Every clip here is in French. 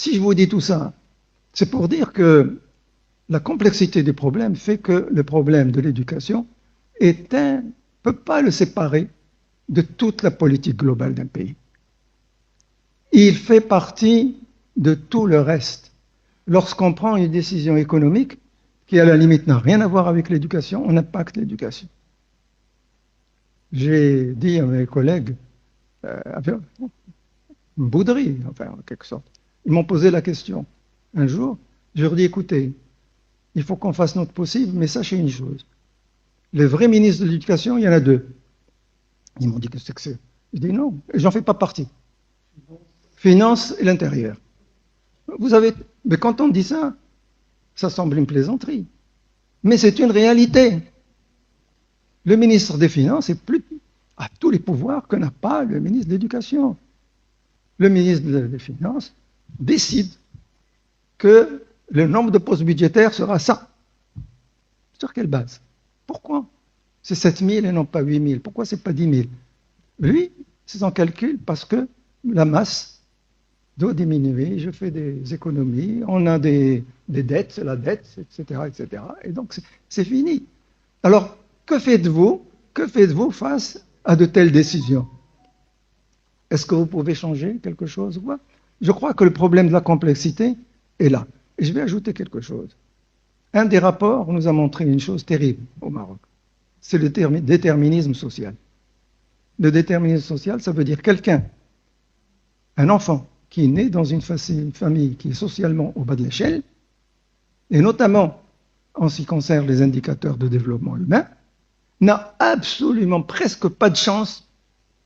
Si je vous dis tout ça, c'est pour dire que la complexité des problèmes fait que le problème de l'éducation ne peut pas le séparer de toute la politique globale d'un pays. Il fait partie de tout le reste. Lorsqu'on prend une décision économique qui, à la limite, n'a rien à voir avec l'éducation, on impacte l'éducation. J'ai dit à mes collègues, une bouderie, enfin, en quelque sorte. Ils m'ont posé la question. Un jour, je leur ai dit, écoutez, il faut qu'on fasse notre possible, mais sachez une chose. Les vrais ministres de l'éducation, il y en a deux. Ils m'ont dit que c'est que c'est. Je dis non, j'en fais pas partie. Finance et l'intérieur. Mais quand on dit ça, ça semble une plaisanterie. Mais c'est une réalité. Le ministre des Finances a tous les pouvoirs que n'a pas le ministre de l'Éducation. Le ministre des Finances décide que le nombre de postes budgétaires sera ça. Sur quelle base? Pourquoi? C'est 7 000 et non pas 8 000. Pourquoi c'est pas 10 000? Lui, c'est son calcul parce que la masse doit diminuer, je fais des économies, on a des dettes, c'est la dette, etc., etc. Et donc, c'est fini. Alors, que faites-vous? Que faites-vous face à de telles décisions? Est-ce que vous pouvez changer quelque chose? Je crois que le problème de la complexité est là. Et je vais ajouter quelque chose. Un des rapports nous a montré une chose terrible au Maroc. C'est le déterminisme social. Le déterminisme social, ça veut dire quelqu'un, un enfant, qui est né dans une famille qui est socialement au bas de l'échelle, et notamment en ce qui concerne les indicateurs de développement humain, n'a absolument presque pas de chance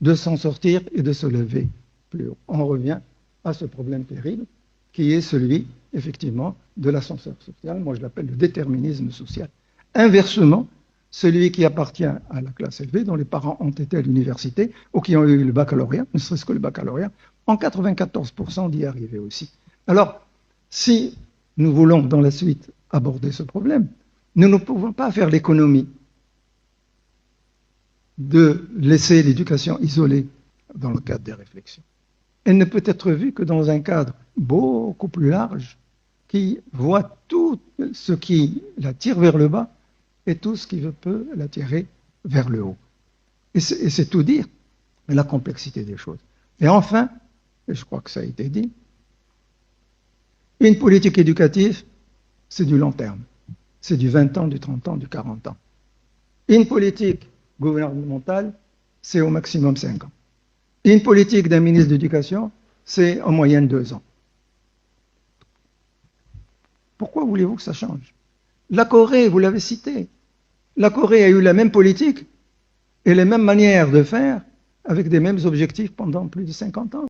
de s'en sortir et de se lever plus haut. On revient à ce problème terrible qui est celui, effectivement, de l'ascenseur social. Moi, je l'appelle le déterminisme social. Inversement, celui qui appartient à la classe élevée, dont les parents ont été à l'université ou qui ont eu le baccalauréat, ne serait-ce que le baccalauréat, en 94% d'y arriver aussi. Alors, si nous voulons dans la suite aborder ce problème, nous ne pouvons pas faire l'économie de laisser l'éducation isolée dans le cadre des réflexions. Elle ne peut être vue que dans un cadre beaucoup plus large qui voit tout ce qui la tire vers le bas et tout ce qui peut la tirer vers le haut. Et c'est tout dire, la complexité des choses. Et enfin, et je crois que ça a été dit, une politique éducative, c'est du long terme. C'est du 20 ans, du 30 ans, du 40 ans. Une politique gouvernementale, c'est au maximum 5 ans. Une politique d'un ministre de l'Éducation, c'est en moyenne 2 ans. Pourquoi voulez-vous que ça change? La Corée, vous l'avez cité, la Corée a eu la même politique et les mêmes manières de faire avec des mêmes objectifs pendant plus de 50 ans.